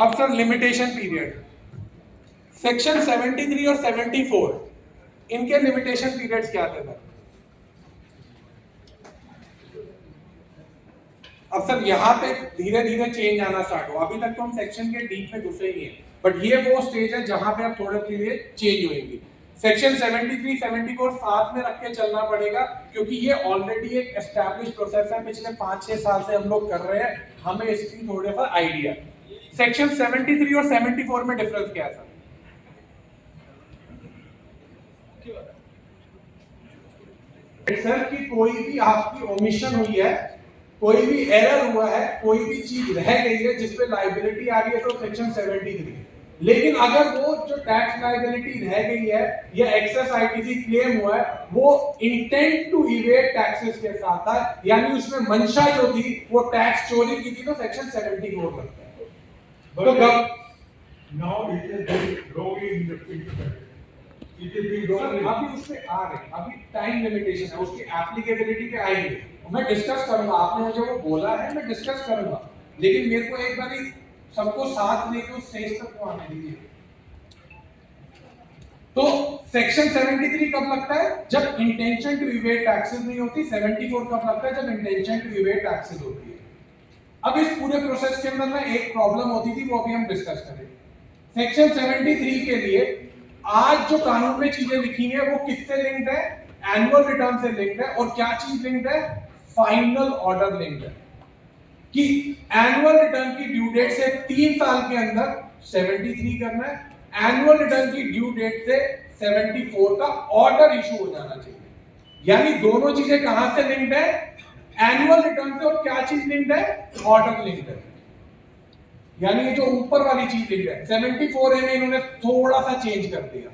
अब sir limitation period, section 73 और 74 इनके लिमिटेशन पीरियड्स क्या थे सर? अब सर यहाँ पे धीरे धीरे चेंज आना स्टार्ट हो, अभी तक तो हम सेक्शन के डीप में घुसे ही हैं, बट ये वो स्टेज है जहां पे अब थोड़े धीरे चेंज होएंगी। सेक्शन 73, 74 साथ में रख के चलना पड़ेगा, क्योंकि ये ऑलरेडी एक एस्टैब्लिश प्रोसेस है, पिछले 5-6 साल से हम लोग कर रहे हैं, हमें इसकी थोड़ा सा आइडिया। सेक्शन 73 और 74 में डिफरेंस क्या है सर? सर की कोई भी आपकी ओमिशन हुई है, कोई भी एरर हुआ है, कोई भी चीज रह गई है जिसपे लायबिलिटी आ रही है तो सेक्शन 73। लेकिन अगर वो जो टैक्स लायबिलिटी रह गई है या एक्सेस आईटीसी क्लेम हुआ है वो इंटेंट टू इवेड टैक्सेस के साथ था, यानी उसमें मंशा जो थी वो टैक्स चोरी की थी, तो सेक्शन 74 लगता है। तो now it is being growing in the future. It is being growing. अभी उससे आ रहे, अभी टाइम लिमिटेशन है, उसकी एप्लीकेबिलिटी पे आएंगे, मैं डिस्कस करूंगा। आपने मुझे वो बोला है, मैं डिस्कस करूंगा, लेकिन मेरे को एक बार सबको साथ लेके उस स्टेज तक पहुंचने दीजिए। तो सेक्शन 73 कब लगता है? जब इंटेंशन टू इवेड टैक्सेस नहीं होती। 74 कब लगता है? जब इंटेंशन टू इवेड टैक्सेस होती है। अब इस पूरे प्रोसेस के अंदर ना एक प्रॉब्लम होती थी, वो अभी हम डिस्कस करेंगे। सेक्शन 73 के लिए आज जो कानून में चीजें लिखी हैं वो किससे लिंक्ड है? एनुअल रिटर्न से लिंक्ड है। और क्या चीज लिंक्ड है? फाइनल ऑर्डर लिंक्ड है, कि एनुअल रिटर्न की ड्यू डेट से 3 साल के अंदर 73 करना है, एनुअल रिटर्न की ड्यू डेट से 74 का ऑर्डर इशू हो जाना चाहिए। यानी दोनों चीजें कहां से लिंक्ड है? एनुअल रिटर्न से। और क्या चीज लिंक्ड है? ऑर्डर लिंक्ड है। यानी ये जो ऊपर वाली चीज लिख रहे हैं 74 में इन्होंने थोड़ा सा चेंज कर दिया।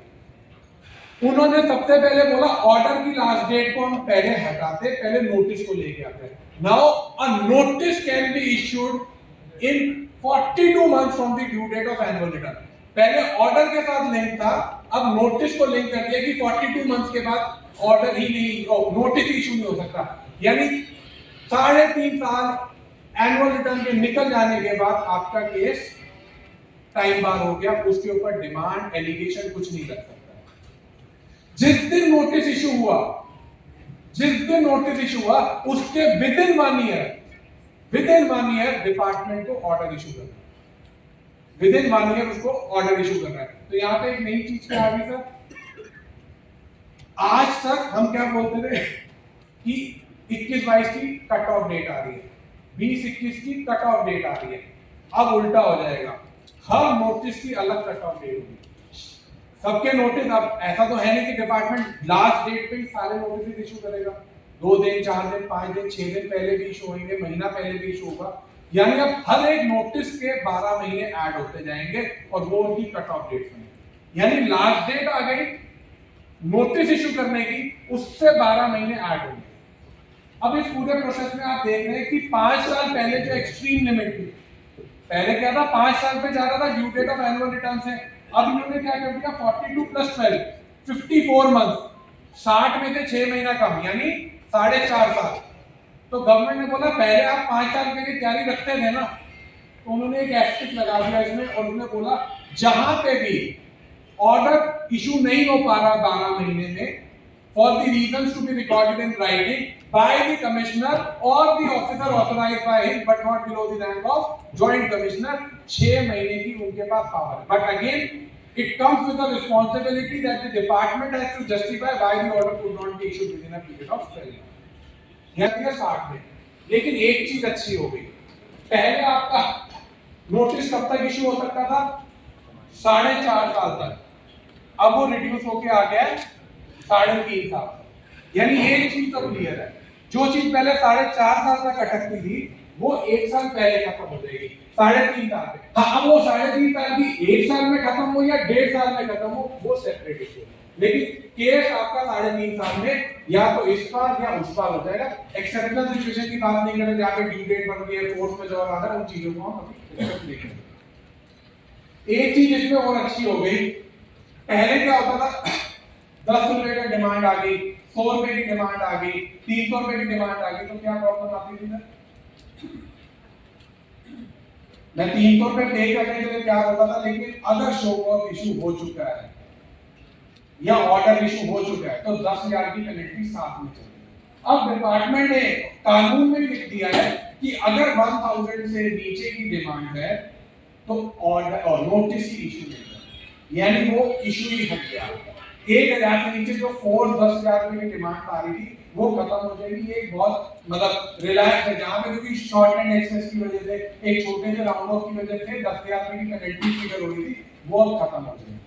उन्होंने सबसे पहले बोला ऑर्डर की लास्ट डेट को हम पहले हटाते, पहले नोटिस को लेके आते। Now a notice can be issued in 42 months from the due date of annual return. पहले ऑर्डर के साथ लिंक था, अब नोटिस को लिंक कर दिया कि 42 मंथ्स के बाद ऑर्डर ही नहीं, नोटिस इशू नहीं हो सकता। यानी 3.5 साल एनुअल रिटर्न के निकल जाने के बाद आपका केस टाइम बार हो गया, उसके ऊपर डिमांड एलिगेशन कुछ नहीं कर सकता। जिस दिन नोटिस इशू हुआ, उसके विद इन 1 ईयर डिपार्टमेंट को ऑर्डर इशू करना, विद इन 1 ईयर उसको ऑर्डर इशू करना है। तो यहां पे एक नई चीज क्या आ गई सर? आज तक हम क्या बोलते थे कि 21-22 की कट ऑफ डेट आ रही है, 20-21 की कट ऑफ डेट आ रही है। अब उल्टा हो जाएगा, हर नोटिस की अलग कट ऑफ डेट होगी सबके नोटिस। अब ऐसा तो है नहीं कि डिपार्टमेंट लास्ट डेट पे ही सारे नोटिस इशू करेगा। 2 दिन, 4 दिन, 5 दिन, 6 दिन पहले भी इशू होंगे, महीना पहले भी इशू होगा। यानी अब हर एक नोटिस के 12 महीने ऐड होते जाएंगे और वो उनकी कट ऑफ डेट होंगी। यानी लास्ट डेट आ गई नोटिस इशू करने की, उससे 12 महीने ऐड होंगे। अब इस पूरे प्रोसेस में आप देख रहे हैं कि 5 साल पहले जो एक्सट्रीम लिमिट थी, पहले क्या था? 5 साल पे जा रहा था due date of annual return से। अब इन्होंने क्या कर दिया? 42 + 12 54 मंथ, 60 में से 6 महीना कम, यानी 4.5 साल। तो गवर्नमेंट ने बोला पहले आप 5 साल के लिए तैयारी रखते थे ना, तो उन्होंने एक एस्टेरिस्क लगा दिया इसमें और उन्होंने बोला जहां पे भी ऑर्डर इशू नहीं हो पा रहा 12 महीने में, for the reasons to be recorded in writing by the commissioner or the officer authorized by him but not below the rank of joint commissioner, 6 महीने की उनके पास पावर है। But again it comes with a responsibility that the department has to justify why the order could not be issued within a period of 12 months। यह दिया 60 में। लेकिन एक चीज अच्छी हो गई, पहले आपका नोटिस कब तक इशू हो सकता था? 4.5 साल तक, अब वो रिड्यूस होके आ गया 3.5 साल। यानी एक चीज तो क्लियर है, जो चीज पहले 4.5 साल तक अटकती थी वो 1 साल पहले खत्म हो जाएगी 3.5 साल में। हाँ, अब वो 3.5 साल भी 1 साल में खत्म हो या 1.5 साल में खत्म हो, वो सेपरेट इशू है। लेकिन केस आपका 3.5 साल में या तो इस पार या उस पार हो जाएगा। एक्सेप्शनल सिचुएशन की बात नहीं करें, जहाँ पे ड्यू डेट बन गई है, फोर्स में जॉब आ रहा है, उन चीजों को हम अभी डिस्कस नहीं करेंगे। एक चीज इसमें और अच्छी हो गई, पहले क्या होता था? 10 रुपए का डिमांड आ गई, 100 रुपए की डिमांड आ गई, 300 रुपए की डिमांड आ गई, तो क्या प्रॉब्लम आती थी? मैं 300 रुपए पे करने के लिए तैयार होता था, लेकिन अगर शो कॉज इशू हो चुका है या ऑर्डर इशू हो चुका है तो 10,000 की पेनल्टी साथ में चलेगी। अब डिपार्टमेंट ने कानून में लिख दिया है कि अगर 1000 से नीचे की डिमांड है तो ऑर्डर और नोटिस ही इशू नहीं है, यानी वो इशू ही हट गया। 1000 से नीचे जो 10,000 रुपए की डिमांड आ रही थी वो खत्म हो जाएगी। ये बहुत मतलब रिलैक्स है, जहां पे क्योंकि शॉर्ट एंड एक्सेस की वजह से एक छोटे से राउंड ऑफ की वजह से 10,000 रुपए की पेनल्टी फिगर हो रही थी, वो अब खत्म हो जाएगी।